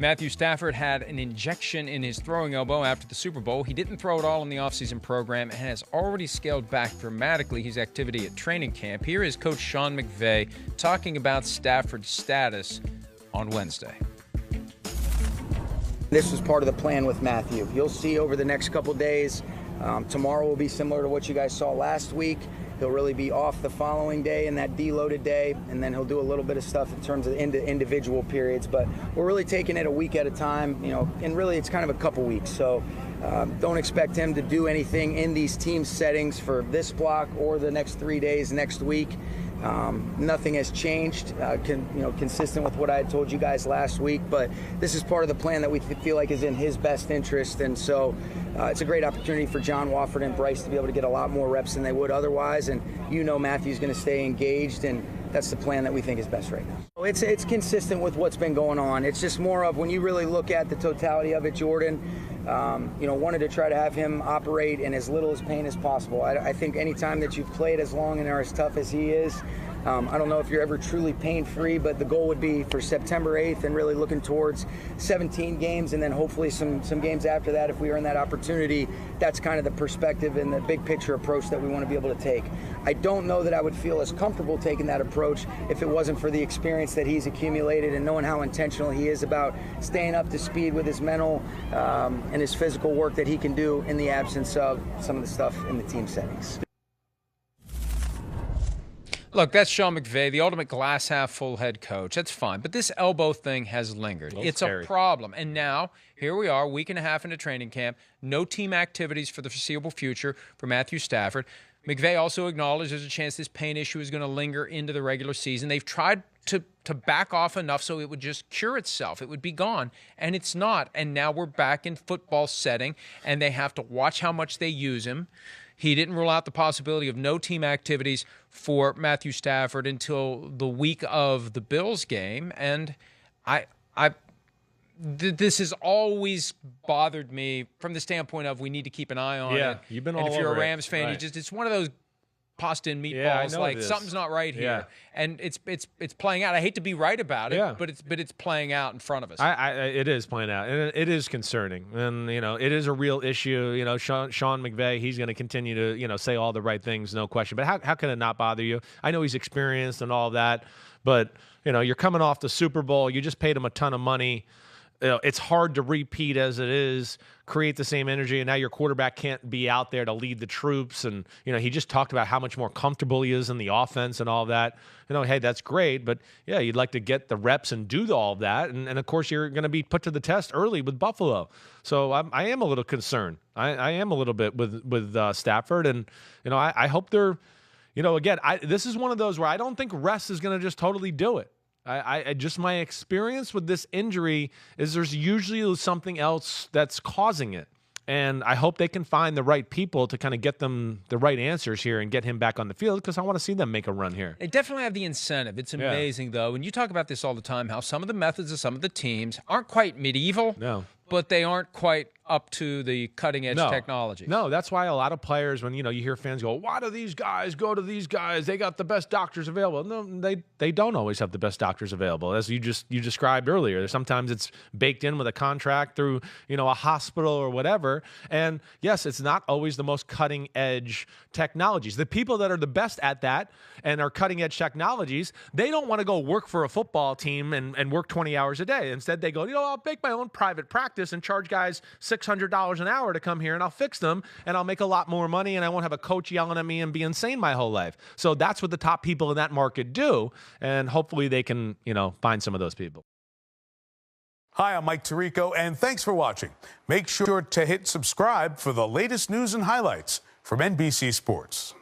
Matthew Stafford had an injection in his throwing elbow after the Super Bowl. He didn't throw at all in the offseason program and has already scaled back dramatically his activity at training camp. Here is Coach Sean McVay talking about Stafford's status on Wednesday. This was part of the plan with Matthew. You'll see over the next couple days. Tomorrow will be similar to what you guys saw last week. He'll really be off the following day and that deloaded day, and then he'll do a little bit of stuff in terms of individual periods. But we're really taking it a week at a time, and really it's kind of a couple weeks. So don't expect him to do anything in these team settings for this block or the next 3 days next week. Nothing has changed, consistent with what I had told you guys last week, but this is part of the plan that we feel like is in his best interest, and so it's a great opportunity for John Wofford and Bryce to be able to get a lot more reps than they would otherwise, and Matthew's going to stay engaged, and that's the plan that we think is best right now. It's consistent with what's been going on. It's just more of when you really look at the totality of it, Jordan, wanted to try to have him operate in as little as pain as possible. I think any time that you've played as long and are as tough as he is, I don't know if you're ever truly pain-free, but the goal would be for September 8th and really looking towards 17 games and then hopefully some games after that if we earn that opportunity. That's kind of the perspective and the big picture approach that we want to be able to take. I don't know that I would feel as comfortable taking that approach if it wasn't for the experience that he's accumulated and knowing how intentional he is about staying up to speed with his mental and his physical work that he can do in the absence of some of the stuff in the team settings. Look, that's Sean McVay, the ultimate glass-half-full head coach. That's fine, but this elbow thing has lingered. It's a problem. And now, here we are, a week and a half into training camp, no team activities for the foreseeable future for Matthew Stafford. McVay also acknowledged there's a chance this pain issue is going to linger into the regular season. They've tried to back off enough so it would just cure itself. It would be gone, and it's not. And now we're back in football setting, and they have to watch how much they use him. He didn't rule out the possibility of no team activities for Matthew Stafford until the week of the Bills game, and this has always bothered me from the standpoint of we need to keep an eye on it. Yeah, you've been all over it. And if you're a Rams fan, right. it's one of those pasta and meatballs, like something's not right here. Yeah. And it's playing out. I hate to be right about it, but it's playing out in front of us. It is playing out, and it is concerning, and it is a real issue. Sean McVay, he's going to continue to say all the right things, no question. But how can it not bother you? I know he's experienced and all of that, but you're coming off the Super Bowl. You just paid him a ton of money. It's hard to repeat as it is, create the same energy, and now your quarterback can't be out there to lead the troops. And, he just talked about how much more comfortable he is in the offense and all that. Hey, that's great, but, yeah, you'd like to get the reps and do all of that. And of course, you're going to be put to the test early with Buffalo. So I am a little concerned. I am a little bit with Stafford. And, I hope they're, again, this is one of those where I don't think rest is going to just totally do it. I just my experience with this injury is there's usually something else that's causing it. And I hope they can find the right people to kind of get them the right answers here and get him back on the field because I want to see them make a run here. They definitely have the incentive. It's amazing, though. And you talk about this all the time, how some of the methods of some of the teams aren't quite medieval. No. But they aren't quite up to the cutting-edge technology. No, that's why a lot of players, when you hear fans go, why do these guys go to these guys? They got the best doctors available. No, they don't always have the best doctors available, as you described earlier. Sometimes it's baked in with a contract through a hospital or whatever. And yes, it's not always the most cutting-edge technologies. The people that are the best at that and are cutting-edge technologies, they don't want to go work for a football team and work 20 hours a day. Instead, they go, I'll make my own private practice and charge guys $600 an hour to come here, and I'll fix them, and I'll make a lot more money, and I won't have a coach yelling at me and be insane my whole life. So that's what the top people in that market do, and hopefully they can, find some of those people. Hi, I'm Mike Tirico, and thanks for watching. Make sure to hit subscribe for the latest news and highlights from NBC Sports.